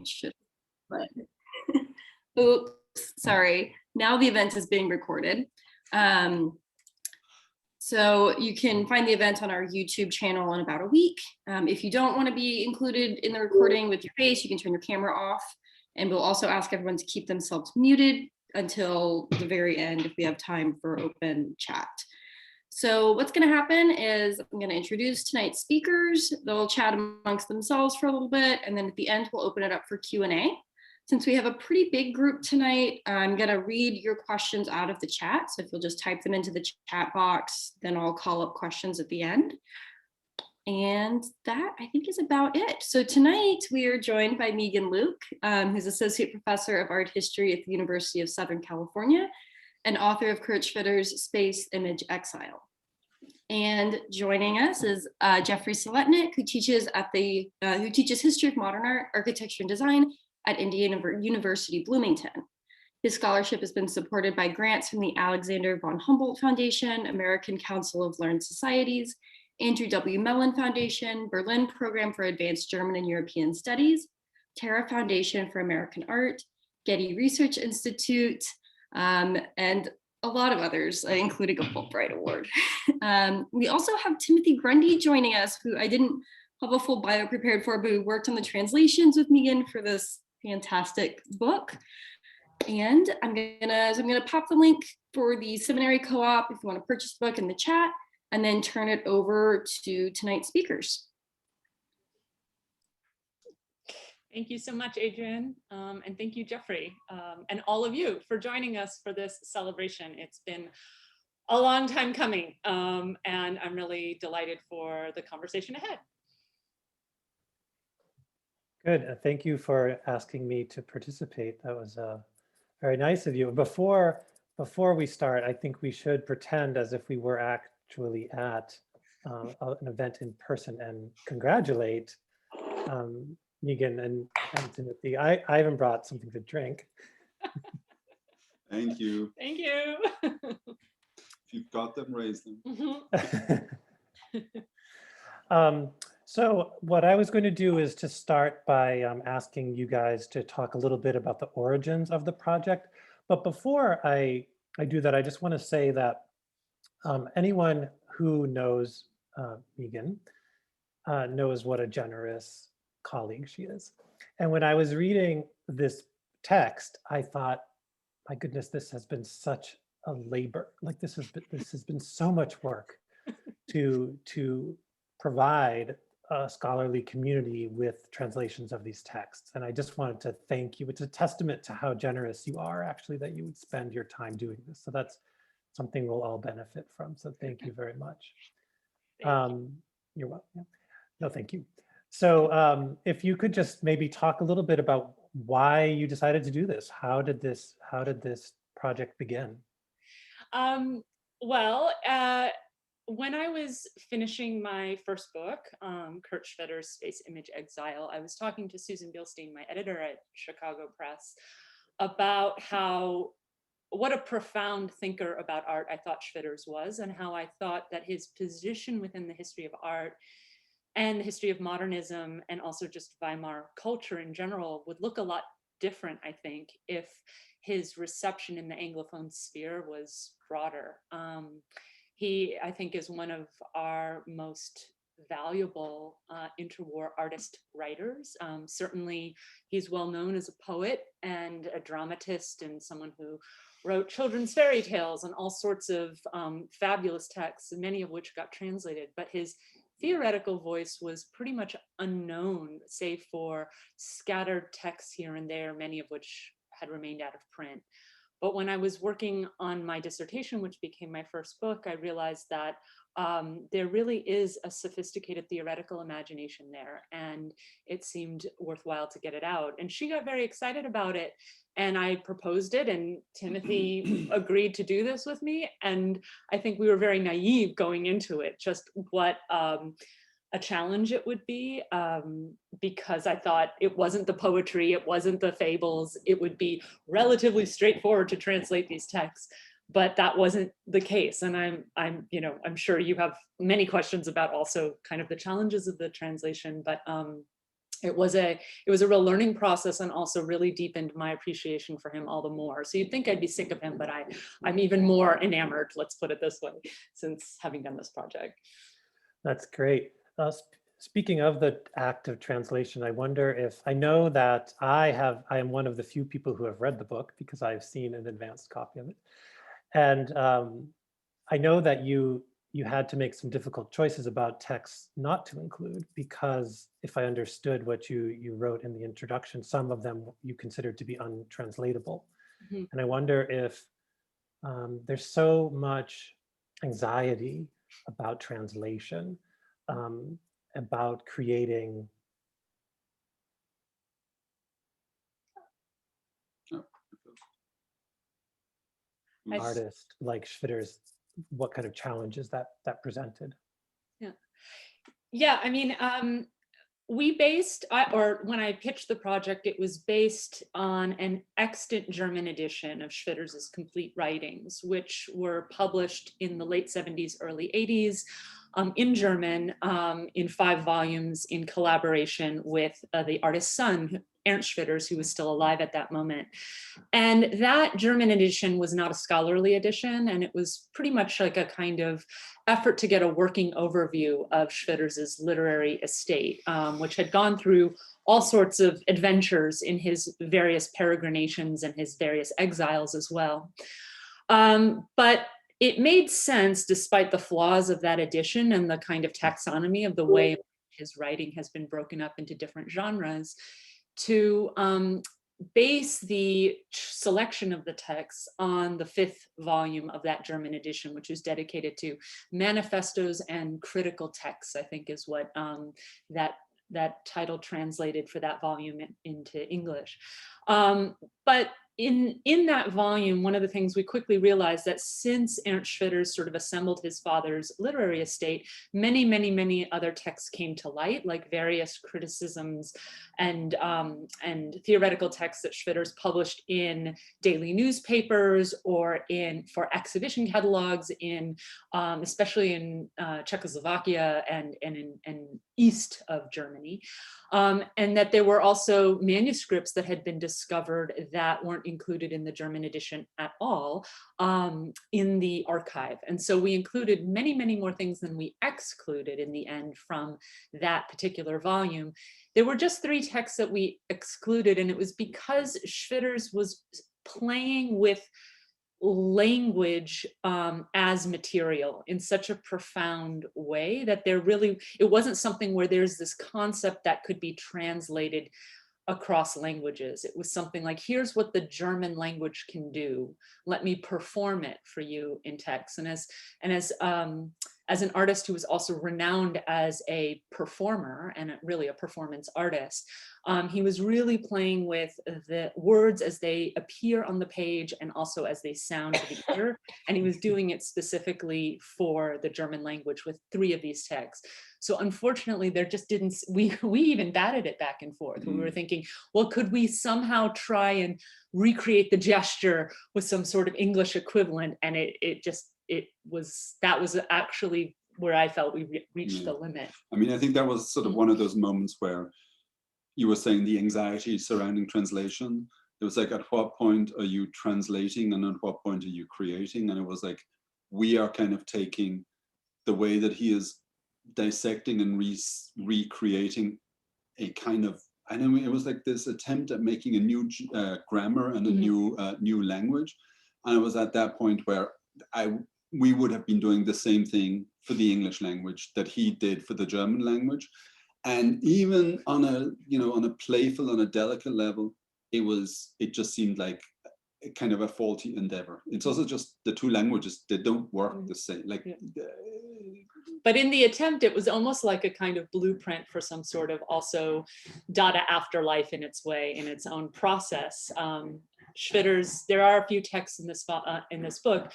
should, but oops, sorry. Now the event is being recorded. So you can find the event on our YouTube channel in about a week. If you don't want to be included in the recording with your face, you can turn your camera off. And we'll also ask everyone to keep themselves muted until the very end if we have time for open chat. So what's going to happen is I'm going to introduce tonight's speakers. They'll chat amongst themselves for a little bit, and then at the end, we'll open it up for Q&A. Since we have a pretty big group tonight, I'm going to read your questions out of the chat. So if you'll just type them into the chat box, then I'll call up questions at the end. And that, I think, is about it. So tonight, we are joined by Megan Luke, who's Associate Professor of Art History at the University of Southern California and author of Kurt Schwitters' Space, Image, Exile. And joining us is Jeffrey Saletnik, who teaches History of Modern Art, Architecture, and Design at Indiana University Bloomington. His scholarship has been supported by grants from the Alexander von Humboldt Foundation, American Council of Learned Societies, Andrew W. Mellon Foundation, Berlin Program for Advanced German and European Studies, Terra Foundation for American Art, Getty Research Institute, and a lot of others, including a Fulbright Award. We also have Timothy Grundy joining us, who I didn't have a full bio prepared for, but who worked on the translations with Megan for this fantastic book. And I'm gonna pop the link for the seminary co-op if you want to purchase the book in the chat, and then turn it over to tonight's speakers. Thank you so much, Adrienne, and thank you, Jeffrey, and all of you for joining us for this celebration. It's been a long time coming, and I'm really delighted for the conversation ahead. Good. Thank you for asking me to participate. That was very nice of you. Before we start, I think we should pretend as if we were actually at an event in person and congratulate Megan and Timothy. I even brought something to drink. Thank you. Thank you. If you've got them, raise them. So what I was going to do is to start by asking you guys to talk a little bit about the origins of the project. But before I do that, I just want to say that anyone who knows Megan knows what a generous colleague she is. And when I was reading this text, I thought, my goodness, this has been such a labor. Like this has been so much work to provide a scholarly community with translations of these texts. And I just wanted to thank you. It's a testament to how generous you are, actually, that you would spend your time doing this. So that's something we'll all benefit from. So thank you very much. You're welcome. Yeah. No, thank you. So if you could just maybe talk a little bit about why you decided to do this. How did this project begin? When I was finishing my first book, Kurt Schwitters' Space, Image, Exile, I was talking to Susan Bielstein, my editor at Chicago Press, about what a profound thinker about art I thought Schwitters was, and how I thought that his position within the history of art and the history of modernism, and also just Weimar culture in general, would look a lot different, I think, if his reception in the Anglophone sphere was broader. He, I think, is one of our most valuable interwar artist writers. Certainly, he's well known as a poet and a dramatist and someone who wrote children's fairy tales and all sorts of fabulous texts, many of which got translated. But his theoretical voice was pretty much unknown, save for scattered texts here and there, many of which had remained out of print. But when I was working on my dissertation, which became my first book, I realized that there really is a sophisticated theoretical imagination there, and it seemed worthwhile to get it out. And she got very excited about it, and I proposed it, and Timothy agreed to do this with me. And I think we were very naive going into it, just what a challenge it would be, because I thought it wasn't the poetry, it wasn't the fables, it would be relatively straightforward to translate these texts, but that wasn't the case. And I'm sure you have many questions about also kind of the challenges of the translation, but it was a real learning process, and also really deepened my appreciation for him all the more. So you'd think I'd be sick of him, but I'm even more enamored, let's put it this way, since having done this project. That's great. Speaking of the act of translation, I wonder if, I know that I am one of the few people who have read the book because I've seen an advanced copy of it. And I know that you had to make some difficult choices about texts not to include, because if I understood what you wrote in the introduction, some of them you considered to be untranslatable. Mm-hmm. And I wonder if there's so much anxiety about translation, about creating an artist like Schwitters, what kind of challenges that presented? Yeah, I mean, when I pitched the project, it was based on an extant German edition of Schwitters's complete writings, which were published in the late 70s, early 80s, in German, in 5 volumes, in collaboration with the artist's son, Ernst Schwitters, who was still alive at that moment. And that German edition was not a scholarly edition, and it was pretty much like a kind of effort to get a working overview of Schwitters's literary estate, which had gone through all sorts of adventures in his various peregrinations and his various exiles as well. But it made sense, despite the flaws of that edition and the kind of taxonomy of the way his writing has been broken up into different genres, to base the selection of the texts on the 5th volume of that German edition, which is dedicated to manifestos and critical texts, I think is what that title translated for that volume into English. But in that volume, one of the things we quickly realized that since Ernst Schwitters sort of assembled his father's literary estate, many, many, many other texts came to light, like various criticisms and theoretical texts that Schwitters published in daily newspapers or for exhibition catalogs in, especially in Czechoslovakia and east of Germany. And that there were also manuscripts that had been discovered that weren't included in the German edition at all in the archive. And so we included many, many more things than we excluded in the end from that particular volume. There were just 3 texts that we excluded, and it was because Schwitters was playing with language as material in such a profound way that it wasn't something where there's this concept that could be translated across languages. It was something like, here's what the German language can do. Let me perform it for you in text. And as an artist who was also renowned as a performer and really a performance artist, he was really playing with the words as they appear on the page and also as they sound to the ear. And he was doing it specifically for the German language with 3 of these texts. So unfortunately, there just didn't, we even batted it back and forth. We were thinking, well, could we somehow try and recreate the gesture with some sort of English equivalent? And that was actually where I felt we reached the limit. I mean, I think that was sort of one of those moments where you were saying the anxiety surrounding translation. It was like, at what point are you translating and at what point are you creating? And it was like, we are kind of taking the way that he is dissecting and recreating a kind of, I don't mean, it was like this attempt at making a new grammar and a new language. And it was at that point where we would have been doing the same thing for the English language that he did for the German language. And even on a playful, on a delicate level, it just seemed like a kind of a faulty endeavor. It's also just the 2 languages, they don't work the same. Like, but in the attempt, it was almost like a kind of blueprint for some sort of also Dada afterlife in its way, in its own process. Schwitters, there are a few texts in this book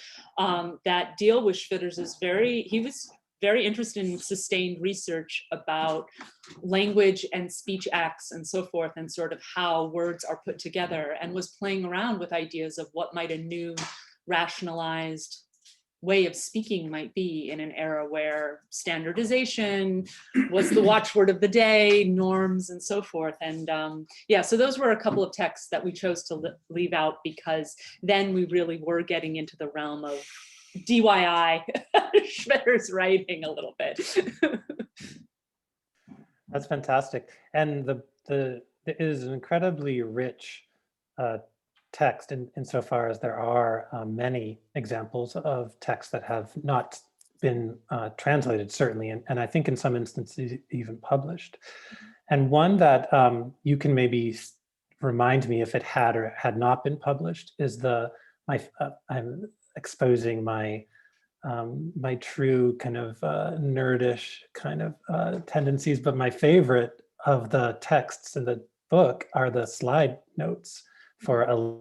that deal with Schwitters. He was very interested in sustained research about language and speech acts and so forth, and sort of how words are put together, and was playing around with ideas of what might a new rationalized way of speaking might be in an era where standardization was the watchword of the day, norms and so forth. And yeah, so those were a couple of texts that we chose to leave out because then we really were getting into the realm of DIY Schwitters writing a little bit. That's fantastic. And it is an incredibly rich text insofar as there are many examples of texts that have not been translated, certainly, and I think in some instances even published. And one that you can maybe remind me if it had or had not been published is I'm exposing my my true kind of nerdish kind of tendencies, but my favorite of the texts in the book are the slide notes for a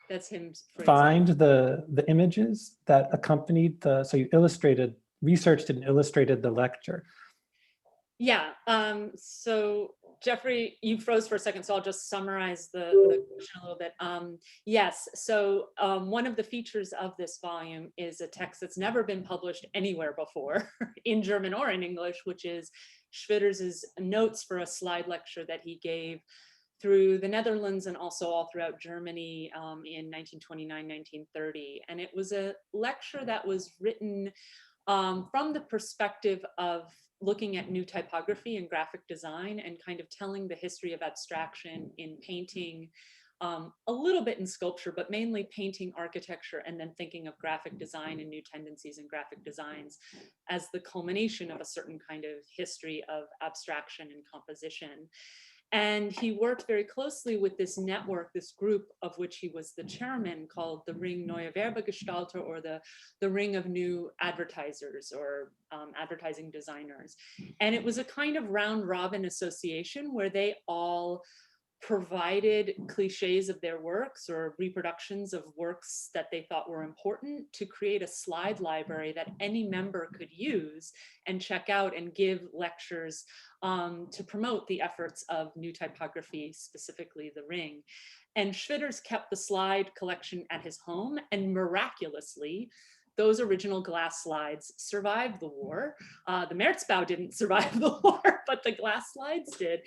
That's him. Find the images that accompanied so you researched and illustrated the lecture. Yeah, so Jeffrey, you froze for a second, so I'll just summarize the question a little bit. Yes, so one of the features of this volume is a text that's never been published anywhere before in German or in English, which is Schwitters' notes for a slide lecture that he gave through the Netherlands and also all throughout Germany in 1929, 1930. And it was a lecture that was written from the perspective of looking at new typography and graphic design and kind of telling the history of abstraction in painting, a little bit in sculpture, but mainly painting, architecture, and then thinking of graphic design and new tendencies in graphic designs as the culmination of a certain kind of history of abstraction and composition. And he worked very closely with this network, this group of which he was the chairman, called the Ring Neue Werbegestalter, or the Ring of New Advertisers, or advertising designers. And it was a kind of round robin association where they all provided cliches of their works or reproductions of works that they thought were important to create a slide library that any member could use and check out and give lectures to promote the efforts of new typography, specifically the Ring. And Schwitters kept the slide collection at his home, and miraculously, those original glass slides survived the war. The Märzbau didn't survive the war, but the glass slides did.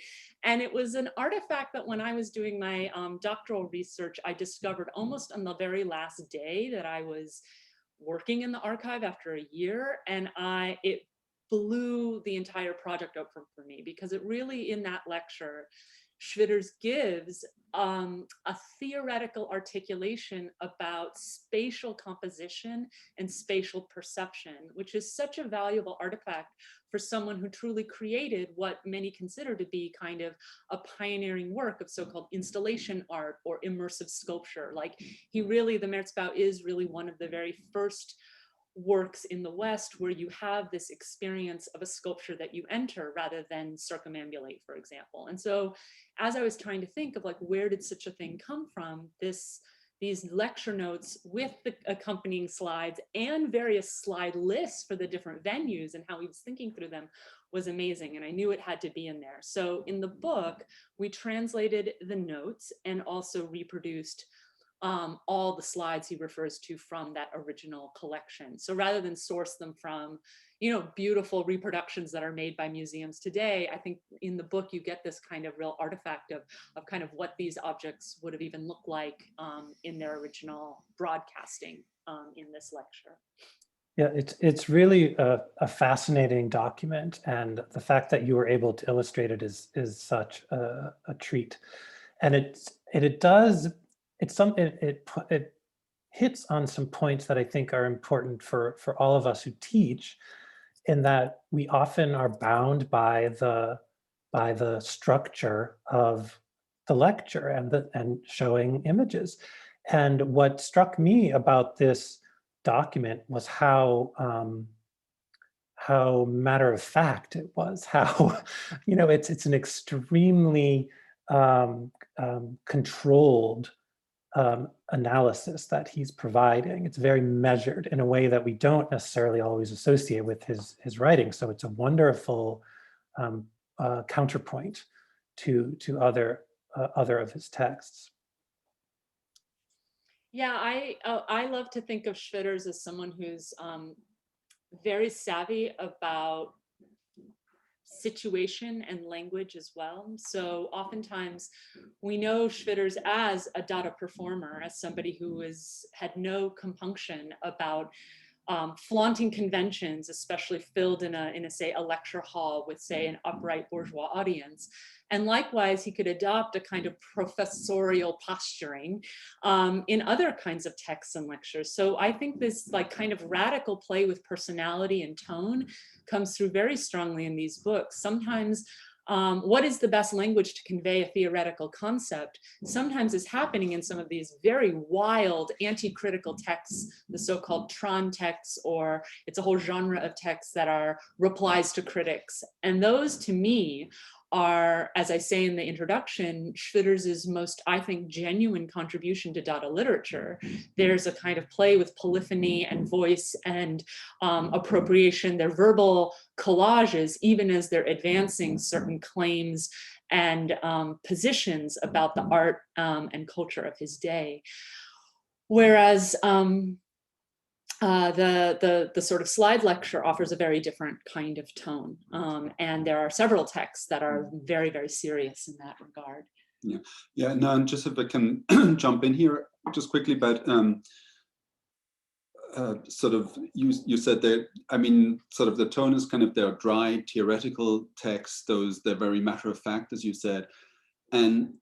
And it was an artifact that when I was doing my doctoral research, I discovered almost on the very last day that I was working in the archive after a year. And it blew the entire project open for me, because it really, in that lecture, Schwitters gives a theoretical articulation about spatial composition and spatial perception, which is such a valuable artifact for someone who truly created what many consider to be kind of a pioneering work of so-called installation art or immersive sculpture. Like, the Märzbau is really one of the very first works in the West where you have this experience of a sculpture that you enter rather than circumambulate, for example. And so as I was trying to think of, like, where did such a thing come from, these lecture notes with the accompanying slides and various slide lists for the different venues and how he was thinking through them was amazing. And I knew it had to be in there. So in the book, we translated the notes and also reproduced all the slides he refers to from that original collection. So rather than source them from, beautiful reproductions that are made by museums today, I think in the book you get this kind of real artifact of kind of what these objects would have even looked like in their original broadcasting in this lecture. Yeah, it's really a fascinating document, and the fact that you were able to illustrate it is such a treat. And it hits on some points that I think are important for all of us who teach, in that we often are bound by the structure of the lecture and showing images. And what struck me about this document was how matter of fact it was, how it's an extremely controlled analysis that he's providing. It's very measured in a way that we don't necessarily always associate with his writing. So it's a wonderful counterpoint to other other of his texts. Yeah, I love to think of Schwitters as someone who's very savvy about situation and language as well. So oftentimes we know Schwitters as a data performer, as somebody who had no compunction about flaunting conventions, especially filled in a say a lecture hall with say an upright bourgeois audience. And likewise, he could adopt a kind of professorial posturing in other kinds of texts and lectures. So I think this like kind of radical play with personality and tone comes through very strongly in these books. Sometimes what is the best language to convey a theoretical concept sometimes is happening in some of these very wild anti-critical texts, the so-called Tron texts, or it's a whole genre of texts that are replies to critics. And those to me are, as I say in the introduction, Schwitters' most, I think, genuine contribution to data literature. There's a kind of play with polyphony and voice and appropriation. They're verbal collages, even as they're advancing certain claims and positions about the art and culture of his day. Whereas the sort of slide lecture offers a very different kind of tone. And there are several texts that are very, very serious in that regard. Yeah, no, and just if I can jump in here just quickly about sort of, you said that, I mean, sort of the tone is kind of their dry theoretical texts, they're very matter of fact, as you said. And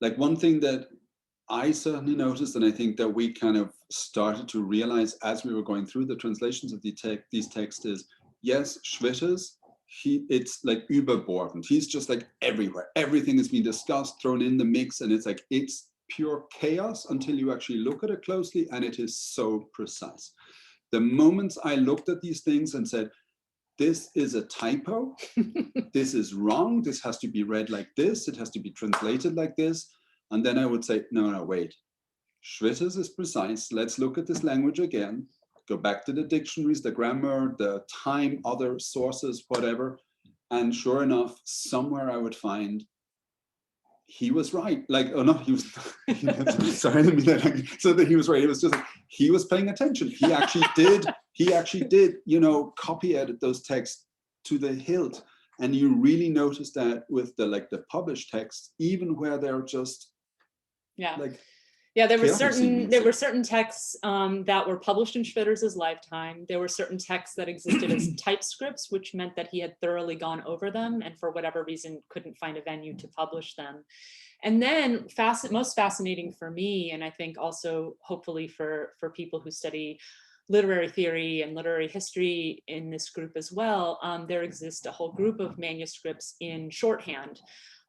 like one thing that I certainly noticed, and I think that we kind of started to realize as we were going through the translations of these texts is, yes, Schwitters, it's like überbordend. He's just like everywhere. Everything is being discussed, thrown in the mix, and it's like, it's pure chaos until you actually look at it closely, and it is so precise. The moments I looked at these things and said, this is a typo, this is wrong, this has to be read like this, it has to be translated like this. And then I would say, no, wait. Schwitters is precise. Let's look at this language again. Go back to the dictionaries, the grammar, the time, other sources, whatever. And sure enough, somewhere I would find he was right. Like, oh no, he was, sorry, I didn't mean that. So that he was right. It was just like, he was paying attention. He actually did, you know, copy edit those texts to the hilt. And you really notice that with the published texts, even where they're just like, yeah, there were certain texts that were published in Schwitters' lifetime. There were certain texts that existed as typescripts, which meant that he had thoroughly gone over them and for whatever reason couldn't find a venue to publish them. And then most fascinating for me, and I think also hopefully for people who study literary theory and literary history in this group as well, there exists a whole group of manuscripts in shorthand.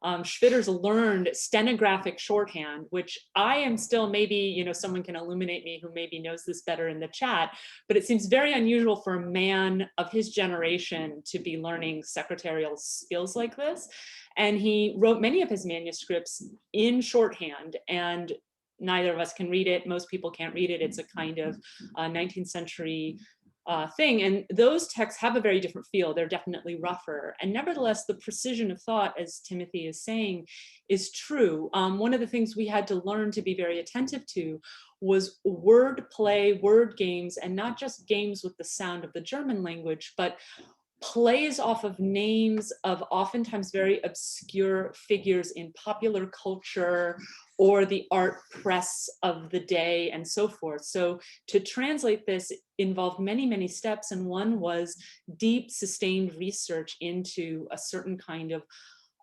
Schwitters learned stenographic shorthand, which I am still, maybe, you know, someone can illuminate me who maybe knows this better in the chat, but it seems very unusual for a man of his generation to be learning secretarial skills like this. And he wrote many of his manuscripts in shorthand, and neither of us can read it. Most people can't read it. It's a kind of 19th century thing. And those texts have a very different feel. They're definitely rougher. And nevertheless, the precision of thought, as Timothy is saying, is true. One of the things we had to learn to be very attentive to was word play, word games, and not just games with the sound of the German language, but plays off of names of oftentimes very obscure figures in popular culture or the art press of the day and so forth. So to translate this involved many, many steps, and one was deep, sustained research into a certain kind of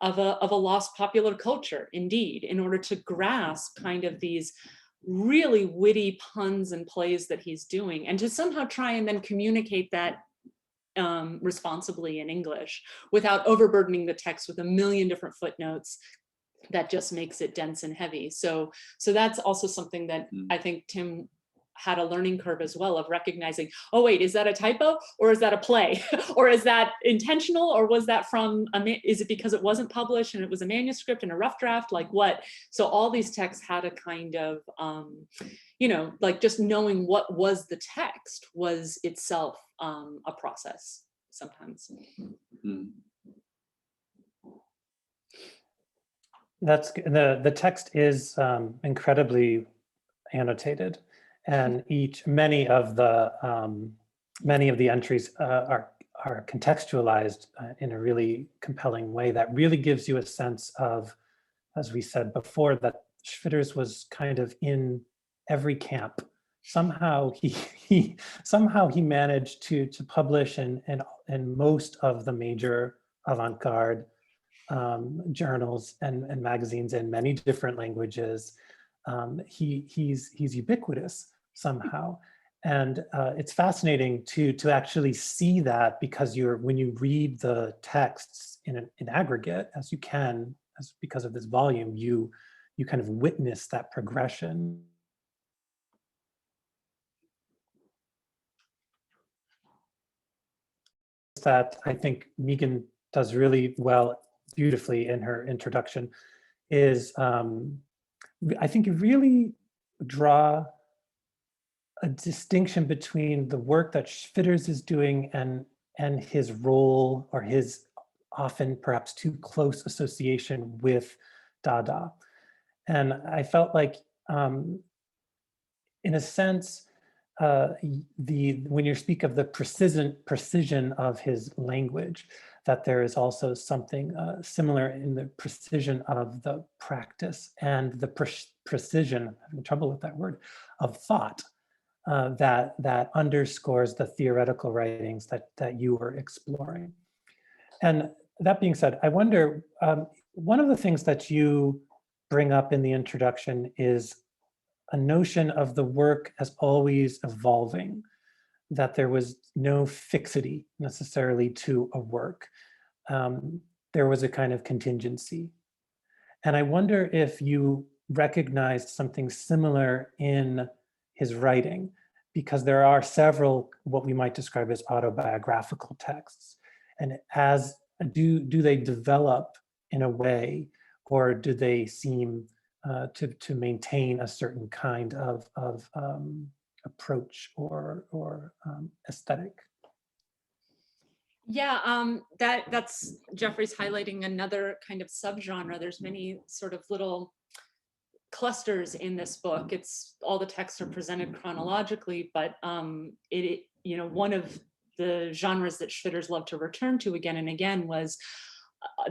a lost popular culture, indeed, in order to grasp kind of these really witty puns and plays that he's doing, and to somehow try and then communicate that responsibly in English without overburdening the text with a million different footnotes that just makes it dense and heavy. So that's also something that I think Tim had a learning curve as well, of recognizing, oh wait, is that a typo, or is that a play, or is that intentional, or was that from is it because it wasn't published and it was a manuscript and a rough draft, like what? So all these texts had a kind of you know, like just knowing what was the text was itself a process sometimes. The text is incredibly annotated, and many of the entries are contextualized in a really compelling way that really gives you a sense of, as we said before, that Schwitters was kind of in every camp. Somehow he managed to publish in most of the major avant-garde journals and magazines in many different languages. He's ubiquitous somehow. And it's fascinating to actually see that, because when you read the texts in aggregate, as you can, because of this volume, you kind of witness that progression. That I think Megan does really well, beautifully in her introduction, is I think you really draw a distinction between the work that Schwitters is doing and his role, or his often perhaps too close association with Dada. And I felt like, in a sense, when you speak of the precision of his language, that there is also something similar in the precision of the practice and the precision, I'm having trouble with that word, of thought that underscores the theoretical writings that you were exploring. And that being said, I wonder, one of the things that you bring up in the introduction is a notion of the work as always evolving, that there was no fixity necessarily to a work. There was a kind of contingency. And I wonder if you recognized something similar in his writing, because there are several what we might describe as autobiographical texts. And do they develop in a way, or do they seem to maintain a certain kind of approach or aesthetic? Yeah, that's Jeffrey's highlighting another kind of subgenre. There's many sort of little clusters in this book. It's all the texts are presented chronologically, but one of the genres that Schwitters loved to return to again and again was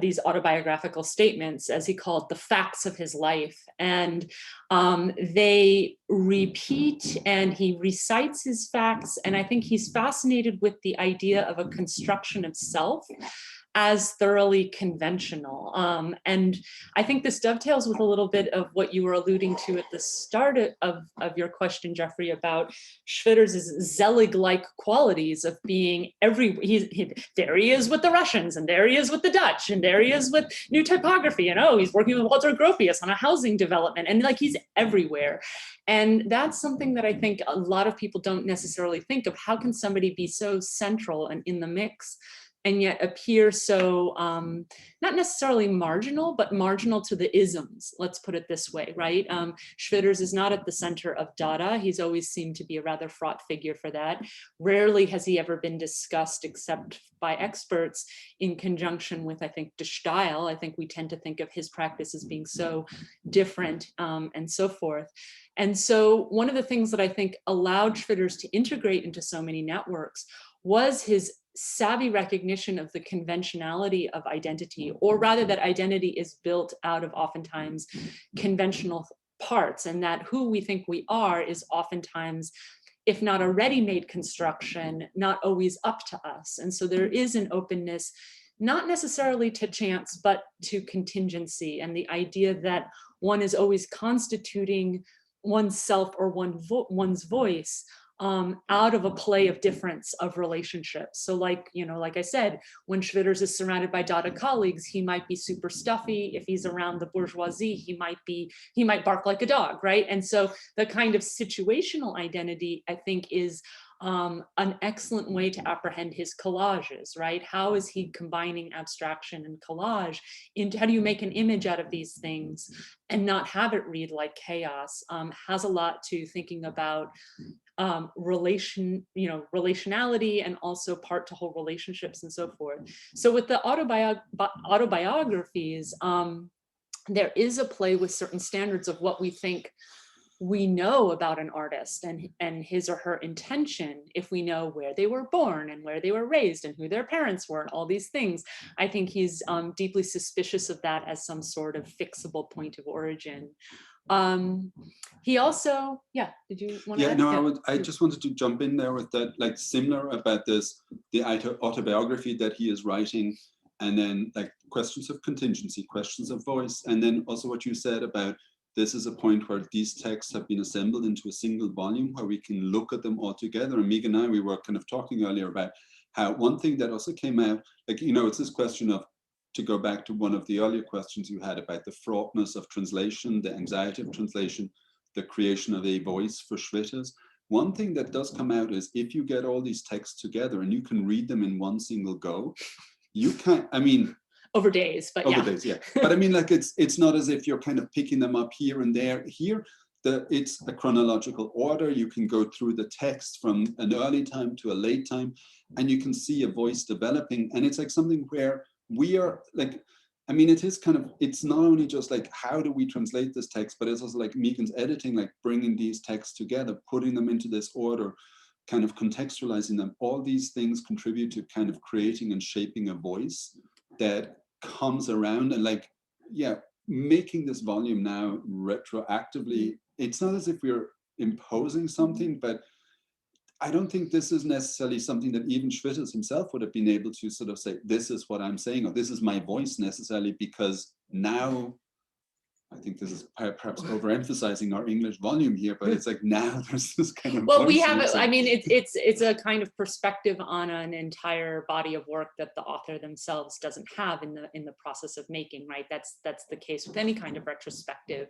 these autobiographical statements, as he called the facts of his life. And they repeat, and he recites his facts. And I think he's fascinated with the idea of a construction of self as thoroughly conventional. And I think this dovetails with a little bit of what you were alluding to at the start of your question, Jeffrey, about Schwitters' Zelig-like qualities of being there he is with the Russians, and there he is with the Dutch, and there he is with new typography, and he's working with Walter Gropius on a housing development, and like he's everywhere. And that's something that I think a lot of people don't necessarily think of. How can somebody be so central and in the mix, and yet appear so, not necessarily marginal, but marginal to the isms, let's put it this way, right? Schwitters is not at the center of Dada. He's always seemed to be a rather fraught figure for that. Rarely has he ever been discussed, except by experts, in conjunction with, I think, de Stijl. I think we tend to think of his practice as being so different, and so forth. And so one of the things that I think allowed Schwitters to integrate into so many networks was his savvy recognition of the conventionality of identity, or rather that identity is built out of oftentimes conventional parts, and that who we think we are is oftentimes, if not a ready-made construction, not always up to us. And so there is an openness, not necessarily to chance, but to contingency, and the idea that one is always constituting oneself or one's voice out of a play of difference of relationships. So like I said, when Schwitters is surrounded by Dada colleagues, he might be super stuffy. If he's around the bourgeoisie, he might bark like a dog, right? And so the kind of situational identity, I think, is an excellent way to apprehend his collages, right? How is he combining abstraction and collage into, how do you make an image out of these things and not have it read like chaos? Has a lot to thinking about relationality, and also part to whole relationships and so forth. So with the autobiographies, there is a play with certain standards of what we think we know about an artist and his or her intention, if we know where they were born and where they were raised and who their parents were and all these things. I think he's deeply suspicious of that as some sort of fixable point of origin. He also, yeah, did you want to add? No, I just wanted to jump in there with that, like similar about this, the autobiography that he is writing, and then like questions of contingency, questions of voice, and then also what you said about this is a point where these texts have been assembled into a single volume where we can look at them all together. And Megan and I, we were kind of talking earlier about how one thing that also came out, like, you know, it's this question of, to go back to one of the earlier questions you had about the fraughtness of translation, the anxiety of translation, the creation of a voice for Schwitters. One thing that does come out is if you get all these texts together and you can read them in one single go, you can't, I mean, over days, but over yeah. days, yeah. But I mean, like, it's not as if you're kind of picking them up here and there. Here, it's a chronological order. You can go through the text from an early time to a late time, and you can see a voice developing. And it's like something where we are like, I mean, it is kind of, it's not only just like, how do we translate this text, but it's also like Megan's editing, like bringing these texts together, putting them into this order, kind of contextualizing them. All these things contribute to kind of creating and shaping a voice that comes around and like, yeah, making this volume now retroactively. It's not as if we're imposing something, but I don't think this is necessarily something that even Schwitters himself would have been able to sort of say, this is what I'm saying, or this is my voice necessarily, because now, I think this is perhaps overemphasizing our English volume here, but it's like now there's this kind of. Well, we have it. I mean, it's a kind of perspective on an entire body of work that the author themselves doesn't have in the process of making, right? That's the case with any kind of retrospective,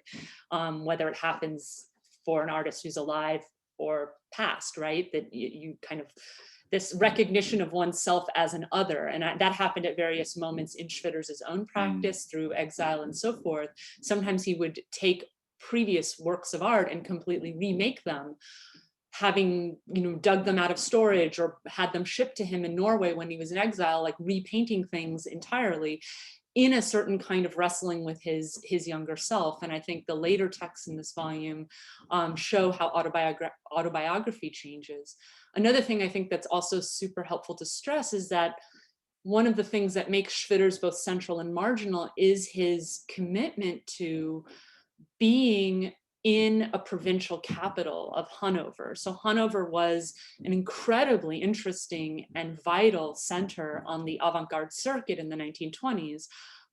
whether it happens for an artist who's alive or past, right? That you kind of, this recognition of oneself as an other. And that happened at various moments in Schwitters' own practice through exile and so forth. Sometimes he would take previous works of art and completely remake them, having, you know, dug them out of storage or had them shipped to him in Norway when he was in exile, like repainting things entirely in a certain kind of wrestling with his younger self. And I think the later texts in this volume show how autobiography changes. Another thing I think that's also super helpful to stress is that one of the things that makes Schwitters both central and marginal is his commitment to being in a provincial capital of Hanover. So Hanover was an incredibly interesting and vital center on the avant-garde circuit in the 1920s.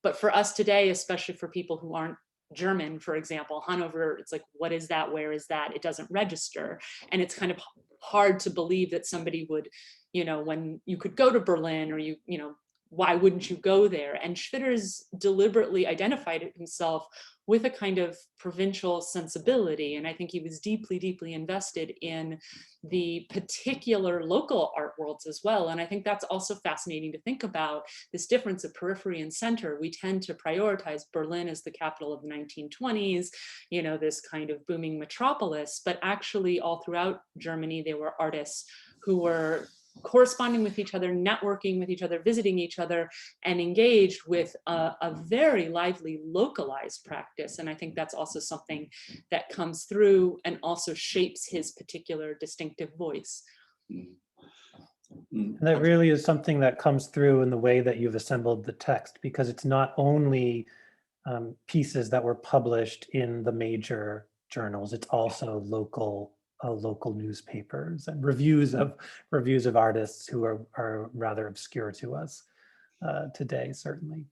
But for us today, especially for people who aren't German, for example, Hanover, it's like, what is that? Where is that? It doesn't register. And it's kind of hard to believe that somebody would, you know, when you could go to Berlin or you know, why wouldn't you go there? And Schwitters deliberately identified himself with a kind of provincial sensibility. And I think he was deeply, deeply invested in the particular local art worlds as well. And I think that's also fascinating to think about, this difference of periphery and center. We tend to prioritize Berlin as the capital of the 1920s, you know, this kind of booming metropolis, but actually all throughout Germany, there were artists who were corresponding with each other, networking with each other, visiting each other, and engaged with a very lively localized practice. And I think that's also something that comes through and also shapes his particular distinctive voice. And that really is something that comes through in the way that you've assembled the text, because it's not only pieces that were published in the major journals, it's also local newspapers and reviews of artists who are rather obscure to us today, certainly.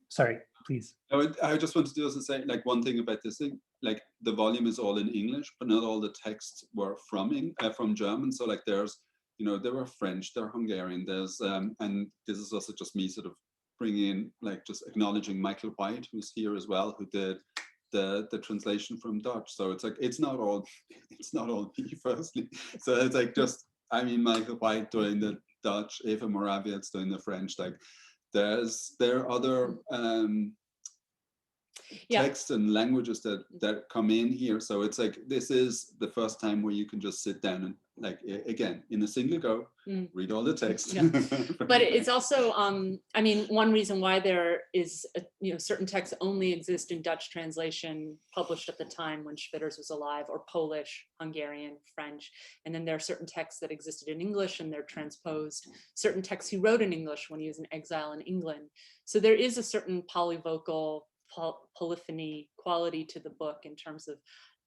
Sorry, please. I just wanted to also say, like, one thing about this thing, like the volume is all in English, but not all the texts were from German. So like there's, you know, there were French, there are Hungarian, there's, and this is also just me sort of bringing in, like, just acknowledging Michael White, who's here as well, who did the translation from Dutch. So it's like, it's not all me firstly. So it's like, just, I mean, Michael White doing the Dutch, Eva Morawiecz doing the French, like there are other texts and languages that come in here. So it's like, this is the first time where you can just sit down like again, in a single go, read all the text. Yeah. But it's also, I mean, one reason why there is, certain texts only exist in Dutch translation published at the time when Schwitters was alive, or Polish, Hungarian, French. And then there are certain texts that existed in English and they're transposed. Certain texts he wrote in English when he was in exile in England. So there is a certain polyvocal polyphony quality to the book in terms of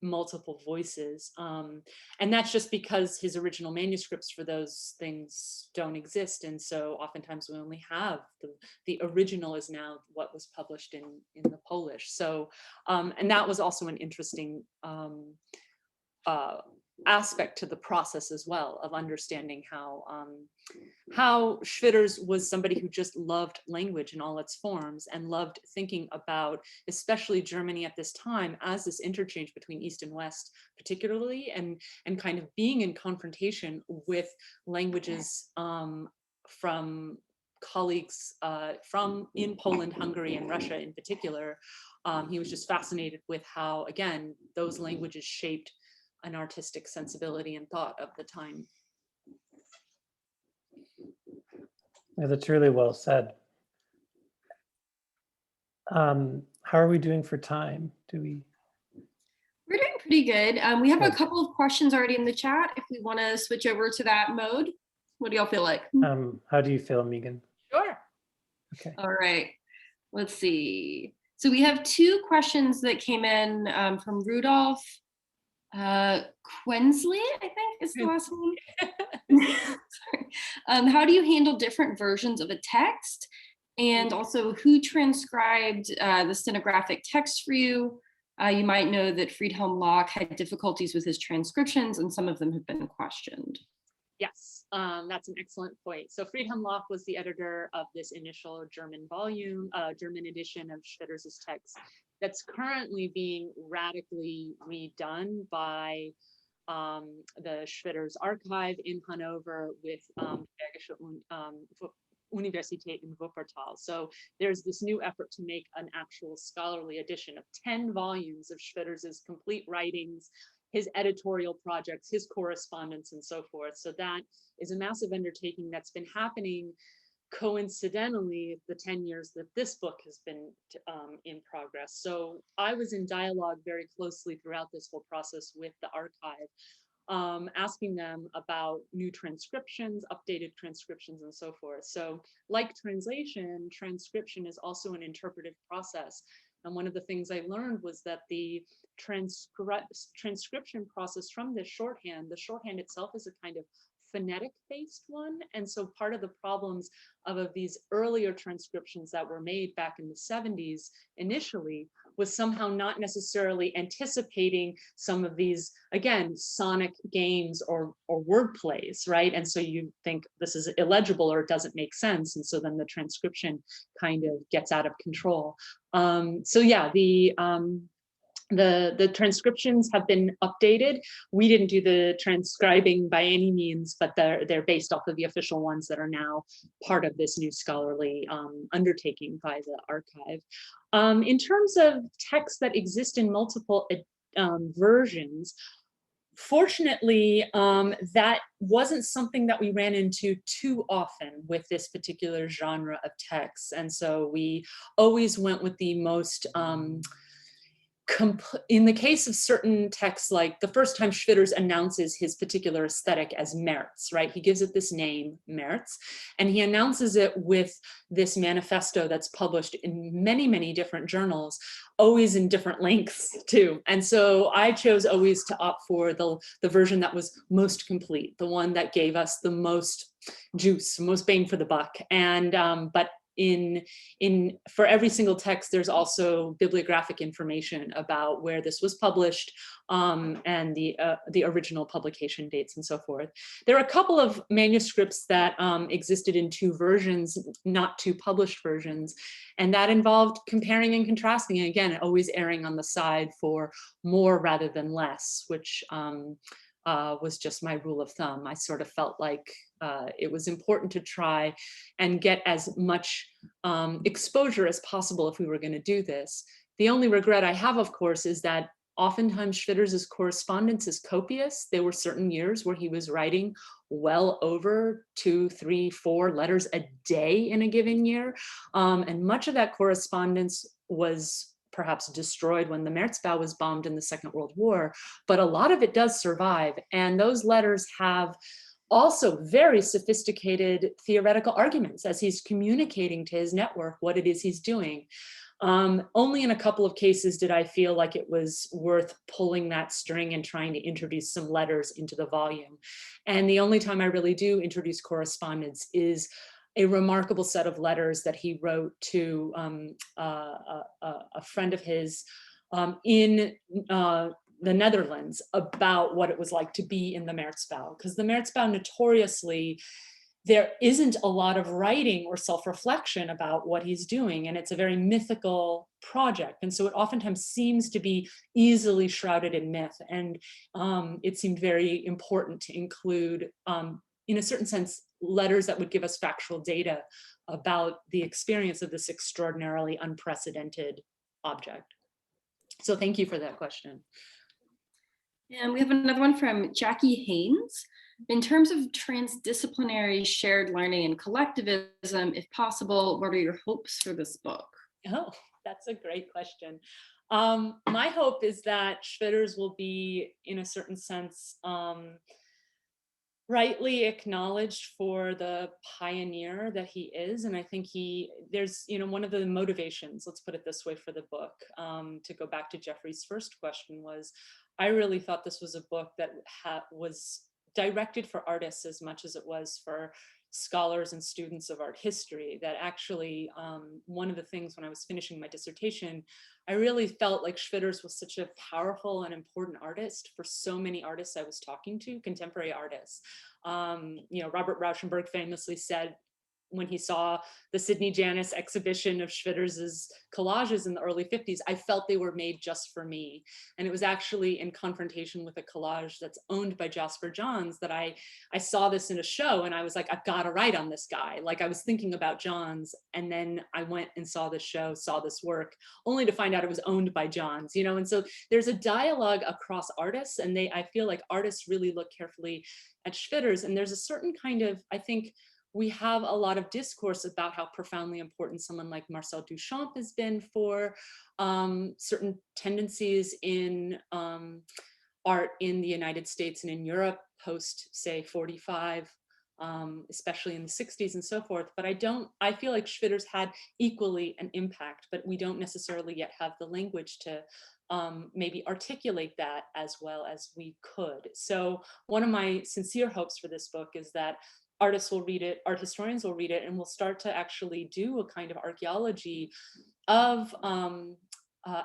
multiple voices, and that's just because his original manuscripts for those things don't exist, and so oftentimes we only have the original is now what was published in the Polish. So and that was also an interesting aspect to the process as well, of understanding how Schwitters was somebody who just loved language in all its forms and loved thinking about, especially Germany at this time, as this interchange between East and West, particularly, and kind of being in confrontation with languages from colleagues from in Poland, Hungary, and Russia in particular. He was just fascinated with how, again, those languages shaped an artistic sensibility and thought of the time. Yeah, that's really well said. How are we doing for time? We're doing pretty good. We have a Good. couple of questions already in the chat. If we want to switch over to that mode, what do y'all feel like? How do you feel, Megan? Sure. Okay. All right, let's see. So we have two questions that came in from Rudolph Quensley, I think is the last name. Sorry. How do you handle different versions of a text? And also, who transcribed the stenographic text for you? You might know that Friedhelm Locke had difficulties with his transcriptions, and some of them have been questioned. Yes, that's an excellent point. So Friedhelm Locke was the editor of this initial German volume, German edition of Schwitters' text that's currently being radically redone by the Schwitters archive in Hanover with Universität in Wuppertal. So there's this new effort to make an actual scholarly edition of 10 volumes of Schwitters' complete writings, his editorial projects, his correspondence, and so forth. So that is a massive undertaking that's been happening coincidentally the 10 years that this book has been in progress. So I was in dialogue very closely throughout this whole process with the archive, asking them about new transcriptions, updated transcriptions, and so forth. So like translation, transcription is also an interpretive process. And one of the things I learned was that the transcription process from the shorthand itself is a kind of phonetic-based one. And so part of the problems of these earlier transcriptions that were made back in the 70s initially was somehow not necessarily anticipating some of these, again, sonic games or word plays, right? And so you think this is illegible or it doesn't make sense. And so then the transcription kind of gets out of control. So yeah, the transcriptions have been updated. We didn't do the transcribing by any means, but they're based off of the official ones that are now part of this new scholarly undertaking by the archive. In terms of texts that exist in multiple versions, fortunately, that wasn't something that we ran into too often with this particular genre of texts. And so we always went with the most in the case of certain texts, like the first time Schwitters announces his particular aesthetic as März, right? He gives it this name, März, and he announces it with this manifesto that's published in many, many different journals, always in different lengths too. And so I chose always to opt for the version that was most complete, the one that gave us the most juice, most bang for the buck. And but for every single text, there's also bibliographic information about where this was published and the original publication dates and so forth. There are a couple of manuscripts that existed in two versions, not two published versions, and that involved comparing and contrasting, and again, always erring on the side for more rather than less, which was just my rule of thumb. I sort of felt like it was important to try and get as much exposure as possible if we were going to do this. The only regret I have, of course, is that Oftentimes Schwitters' correspondence is copious. There were certain years where he was writing well over 2, 3, 4 letters a day in a given year. And much of that correspondence was perhaps destroyed when the Märzbau was bombed in the Second World War, but a lot of it does survive. And those letters have also very sophisticated theoretical arguments as he's communicating to his network what it is he's doing. Only in a couple of cases did I feel like it was worth pulling that string and trying to introduce some letters into the volume. And the only time I really do introduce correspondence is a remarkable set of letters that he wrote to a friend of his in the Netherlands about what it was like to be in the Märzbau. Because the Märzbau notoriously, there isn't a lot of writing or self-reflection about what he's doing, and it's a very mythical project, and so it oftentimes seems to be easily shrouded in myth, and it seemed very important to include, in a certain sense, letters that would give us factual data about the experience of this extraordinarily unprecedented object. So thank you for that question. And we have another one from Jackie Haynes. In terms of transdisciplinary shared learning and collectivism, if possible, what are your hopes for this book? Oh, that's a great question. My hope is that Schwitters will be, in a certain sense, rightly acknowledged for the pioneer that he is. And I think there's, one of the motivations, let's put it this way, for the book, to go back to Jeffrey's first question, was I really thought this was a book that was directed for artists as much as it was for scholars and students of art history. That actually, one of the things when I was finishing my dissertation, I really felt like Schwitters was such a powerful and important artist for so many artists I was talking to, contemporary artists. Robert Rauschenberg famously said, when he saw the Sidney Janis exhibition of Schwitters's collages in the early 50s, I felt they were made just for me. And it was actually in confrontation with a collage that's owned by Jasper Johns that I saw this in a show, and I was like, I've got to write on this guy. Like, I was thinking about Johns, and then I went and saw this show, saw this work, only to find out it was owned by Johns, and so there's a dialogue across artists, and I feel like artists really look carefully at Schwitters, and there's a certain kind of, I think, we have a lot of discourse about how profoundly important someone like Marcel Duchamp has been for certain tendencies in art in the United States and in Europe post, say, 45, especially in the 60s and so forth. But I feel like Schwitters had equally an impact, but we don't necessarily yet have the language to maybe articulate that as well as we could. So one of my sincere hopes for this book is that artists will read it, art historians will read it, and we'll start to actually do a kind of archaeology of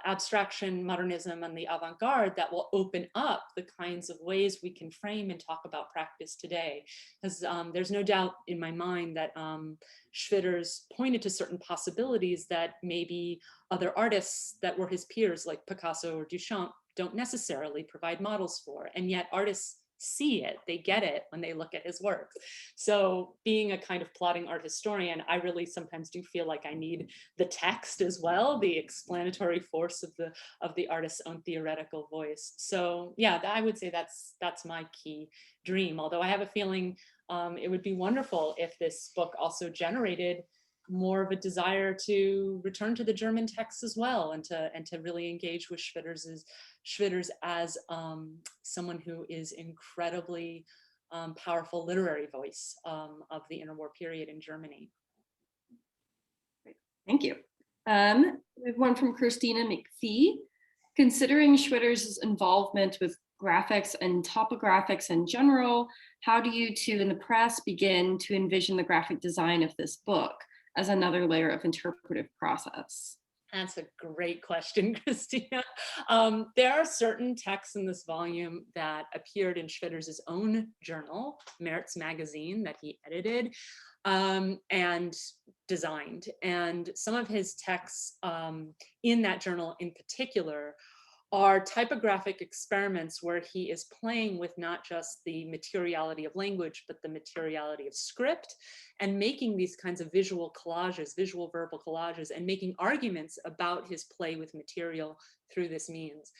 abstraction, modernism, and the avant-garde that will open up the kinds of ways we can frame and talk about practice today. Because there's no doubt in my mind that Schwitters pointed to certain possibilities that maybe other artists that were his peers, like Picasso or Duchamp, don't necessarily provide models for, and yet artists see it, they get it when they look at his work. So being a kind of plodding art historian, I really sometimes do feel like I need the text as well, the explanatory force of the artist's own theoretical voice. So yeah, I would say that's my key dream, although I have a feeling it would be wonderful if this book also generated more of a desire to return to the German text as well, and to really engage with Schwitters as someone who is incredibly powerful literary voice of the interwar period in Germany. Thank you. We have one from Christina McPhee. Considering Schwitters' involvement with graphics and topographics in general, how do you two in the press begin to envision the graphic design of this book as another layer of interpretive process? That's a great question, Christina. There are certain texts in this volume that appeared in Schwitters' own journal, März magazine, that he edited and designed. And some of his texts in that journal in particular are typographic experiments where he is playing with not just the materiality of language, but the materiality of script, and making these kinds of visual collages, visual verbal collages, and making arguments about his play with material through this means.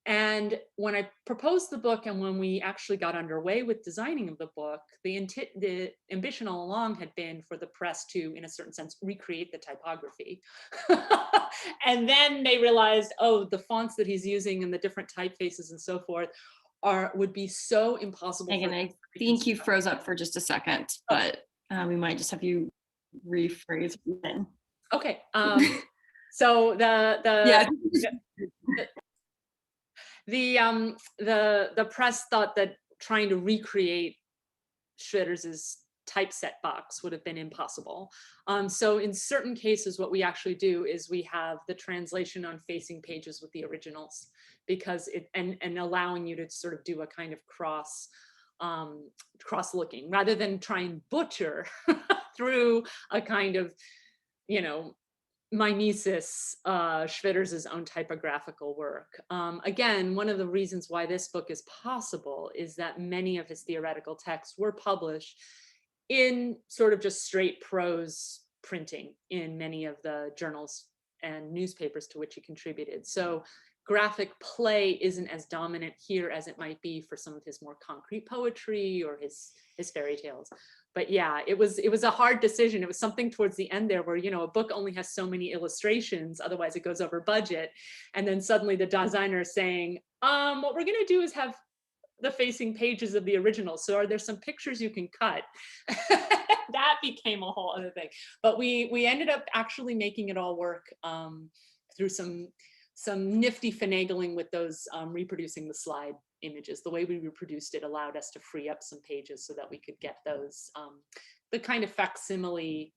And when I proposed the book and when we actually got underway with designing of the book, the ambition all along had been for the press to, in a certain sense, recreate the typography. And then they realized, oh, the fonts that he's using and the different typefaces and so forth would be so impossible. Megan, I think you froze up for just a second, but we might just have you rephrase then. Okay. So Yeah. the press thought that trying to recreate Schwitters's typeset box would have been impossible. So in certain cases, what we actually do is we have the translation on facing pages with the originals, because and allowing you to sort of do a kind of cross looking, rather than try and butcher through a kind of, you know, mimesis Schwitters's own typographical work. Again, one of the reasons why this book is possible is that many of his theoretical texts were published in sort of just straight prose printing in many of the journals and newspapers to which he contributed. So graphic play isn't as dominant here as it might be for some of his more concrete poetry or his fairy tales. But yeah, it was a hard decision. It was something towards the end there where, you know, a book only has so many illustrations, otherwise it goes over budget. And then suddenly the designer is saying, what we're gonna do is have the facing pages of the original. So are there some pictures you can cut? That became a whole other thing. But we ended up actually making it all work through some nifty finagling with those reproducing the slide images. The way we reproduced it allowed us to free up some pages so that we could get those, the kind of facsimile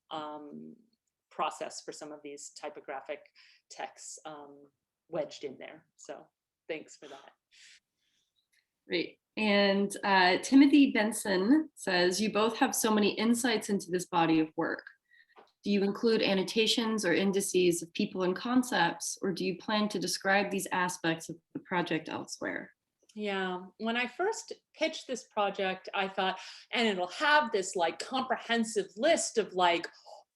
process for some of these typographic texts wedged in there. So thanks for that. Great. And Timothy Benson says, you both have so many insights into this body of work. Do you include annotations or indices of people and concepts, or do you plan to describe these aspects of the project elsewhere? Yeah, when I first pitched this project, I thought, and it'll have this like comprehensive list of like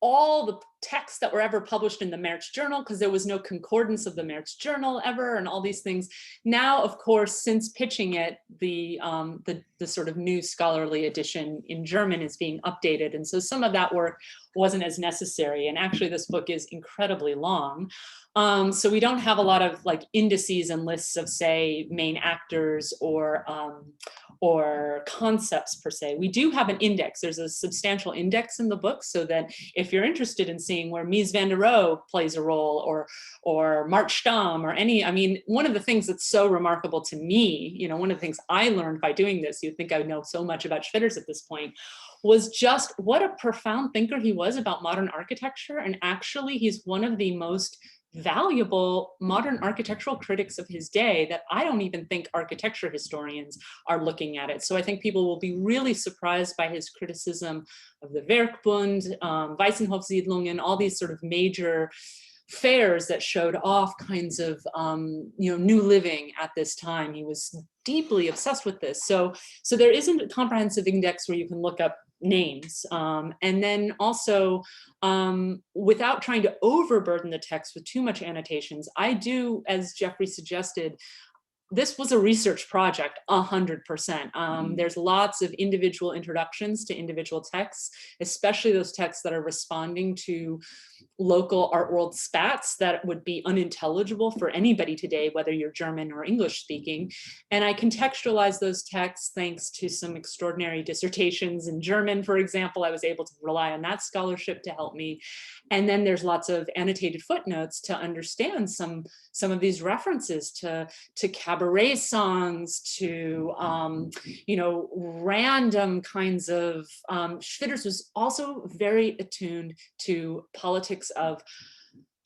all the texts that were ever published in the Merz Journal, because there was no concordance of the Merz Journal ever, and all these things. Now, of course, since pitching it, the sort of new scholarly edition in German is being updated, and so some of that work wasn't as necessary. And actually, this book is incredibly long. So we don't have a lot of like indices and lists of, say, main actors or concepts per se. We do have an index. There's a substantial index in the book, so that if you're interested in seeing where Mies van der Rohe plays a role, or Mart Stam, or any, I mean, one of the things that's so remarkable to me, you know, one of the things I learned by doing this, you'd think I would know so much about Schwitters at this point, was just what a profound thinker he was about modern architecture. And actually, he's one of the most valuable modern architectural critics of his day that I don't even think architecture historians are looking at it. So I think people will be really surprised by his criticism of the Werkbund, Weissenhofsiedlungen, all these sort of major fairs that showed off kinds of new living at this time. He was deeply obsessed with this. So there isn't a comprehensive index where you can look up names. And then also, without trying to overburden the text with too much annotations, I do, as Jeffrey suggested, this was a research project, 100%. There's lots of individual introductions to individual texts, especially those texts that are responding to local art world spats that would be unintelligible for anybody today, whether you're German or English speaking. And I contextualize those texts thanks to some extraordinary dissertations in German, for example. I was able to rely on that scholarship to help me. And then there's lots of annotated footnotes to understand some of these references to cabaret songs, to random kinds of, Schwitters was also very attuned to politics of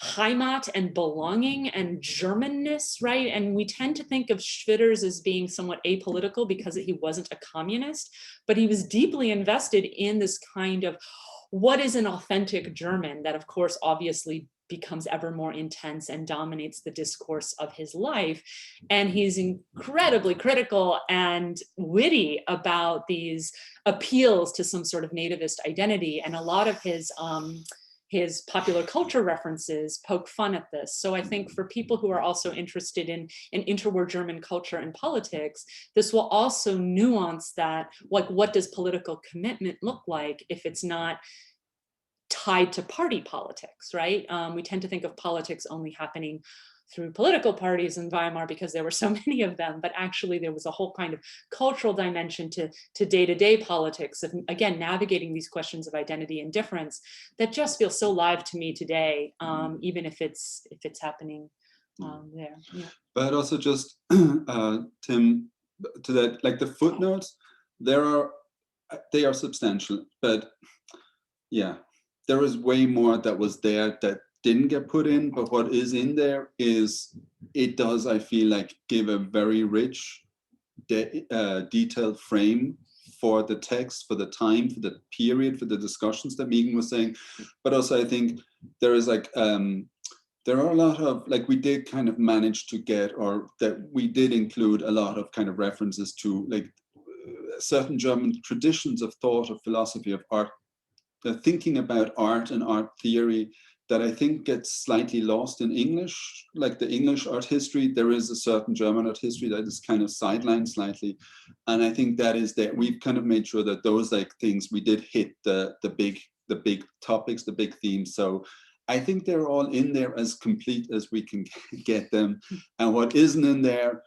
Heimat and belonging and Germanness, right? And we tend to think of Schwitters as being somewhat apolitical because he wasn't a communist, but he was deeply invested in this kind of what is an authentic German that, of course, obviously becomes ever more intense and dominates the discourse of his life. And he's incredibly critical and witty about these appeals to some sort of nativist identity. And a lot of his his popular culture references poke fun at this. So I think for people who are also interested in interwar German culture and politics, this will also nuance that, like, what does political commitment look like if it's not tied to party politics, right? We tend to think of politics only happening through political parties in Weimar because there were so many of them, but actually there was a whole kind of cultural dimension to day-to-day politics of, again, navigating these questions of identity and difference that just feels so live to me today, even if it's happening there. Yeah. But also just, Tim, to that, like the footnotes, they are substantial, but yeah, there is way more that was there that didn't get put in, but what is in there is, it does, I feel like, give a very rich, detailed frame for the text, for the time, for the period, for the discussions that Megan was saying. But also I think there is like, there are a lot of, like, we did kind of manage to get, or that we did include a lot of kind of references to like certain German traditions of thought, of philosophy, of art, the thinking about art and art theory that I think gets slightly lost in English, like the English art history. There is a certain German art history that is kind of sidelined slightly. And I think that is that we've kind of made sure that those like things, we did hit the big topics, the big themes. So I think they're all in there as complete as we can get them. And what isn't in there,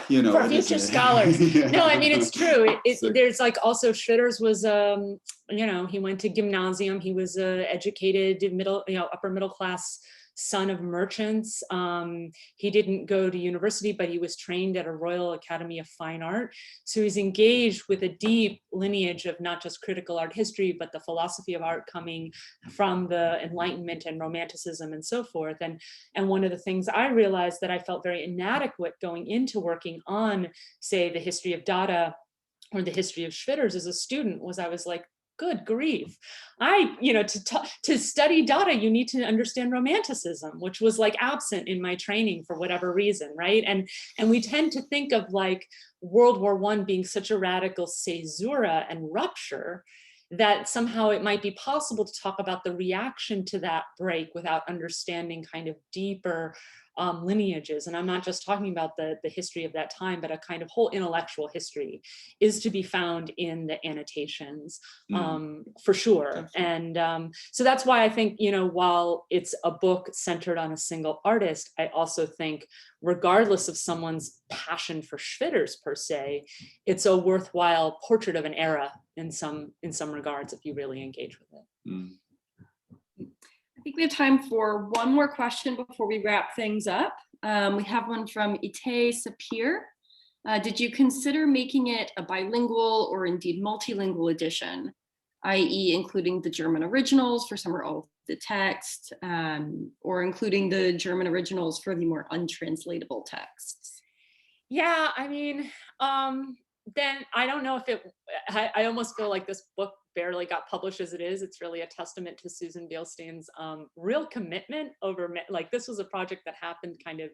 you know, for future scholars. Yeah. No, I mean, it's true. So, There's like also Schwitters was, you know, he went to gymnasium. He was a educated upper middle class son of merchants. He didn't go to university, but he was trained at a Royal Academy of Fine Art. So he's engaged with a deep lineage of not just critical art history, but the philosophy of art coming from the Enlightenment and Romanticism and so forth. And one of the things I realized that I felt very inadequate going into working on, say, the history of Dada or the history of Schwitters as a student was, I was like, good grief. To study Dada, you need to understand Romanticism, which was like absent in my training for whatever reason, right? And we tend to think of like World War I being such a radical caesura and rupture that somehow it might be possible to talk about the reaction to that break without understanding kind of deeper lineages. And I'm not just talking about the history of that time, but a kind of whole intellectual history is to be found in the annotations, for sure. And so that's why I think, while it's a book centered on a single artist, I also think regardless of someone's passion for Schwitters per se, it's a worthwhile portrait of an era in some regards if you really engage with it. I think we have time for one more question before we wrap things up. We have one from Ite Sapir. Did you consider making it a bilingual or indeed multilingual edition, i.e. including the German originals for some or all of the text, or including the German originals for the more untranslatable texts? Yeah, I mean, then I don't know if I almost feel like this book barely got published as it is. It's really a testament to Susan Bielstein's real commitment over, like, this was a project that happened kind of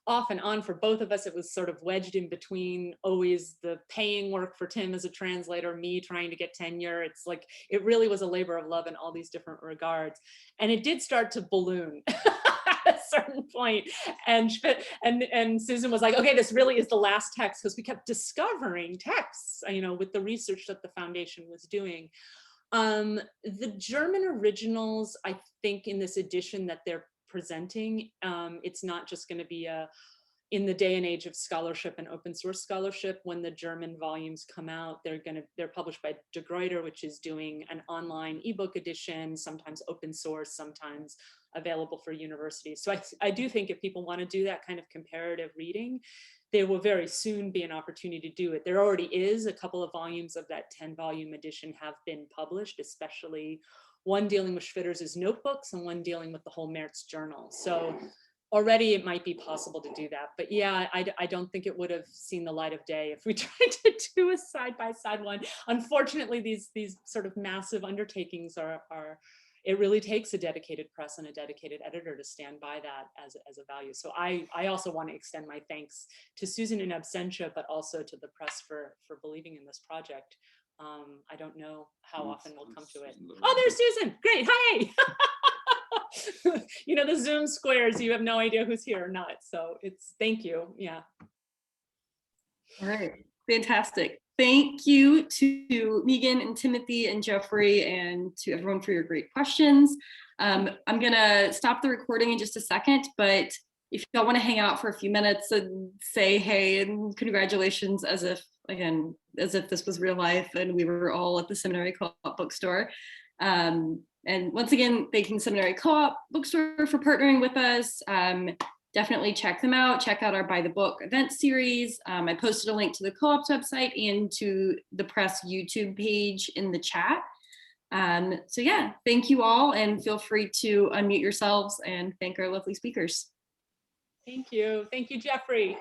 off and on for both of us. It was sort of wedged in between always the paying work for Tim as a translator, me trying to get tenure. It's like, it really was a labor of love in all these different regards. And it did start to balloon at a certain point. And Susan was like, okay, this really is the last text, because we kept discovering texts, with the research that the foundation was doing. The German originals, I think in this edition that they're presenting, it's not just going to be in the day and age of scholarship and open source scholarship, when the German volumes come out, they're published by De Gruyter, which is doing an online ebook edition, sometimes open source, sometimes available for universities. So I do think if people want to do that kind of comparative reading, there will very soon be an opportunity to do it. There already is a couple of volumes of that 10-volume edition have been published, especially one dealing with Schwitters' notebooks and one dealing with the whole Merz journal. So already it might be possible to do that. But yeah, I don't think it would have seen the light of day if we tried to do a side-by-side one. Unfortunately, these sort of massive undertakings are it really takes a dedicated press and a dedicated editor to stand by that as a value. So I also want to extend my thanks to Susan in absentia, but also to the press for believing in this project. I don't know how often we'll come to it. Susan Oh, there's Susan. Great. Hi. You know, the Zoom squares, you have no idea who's here or not. So thank you. Yeah. All right, fantastic. Thank you to Megan and Timothy and Jeffrey and to everyone for your great questions. I'm gonna stop the recording in just a second, but if y'all want to hang out for a few minutes and say hey and congratulations as if this was real life and we were all at the Seminary Co-op bookstore. And once again, thanking Seminary Co-op bookstore for partnering with us. Definitely check them out. Check out our Buy the Book event series. I posted a link to the Co-op's website and to the press YouTube page in the chat. So yeah, thank you all and feel free to unmute yourselves and thank our lovely speakers. Thank you. Thank you, Jeffrey.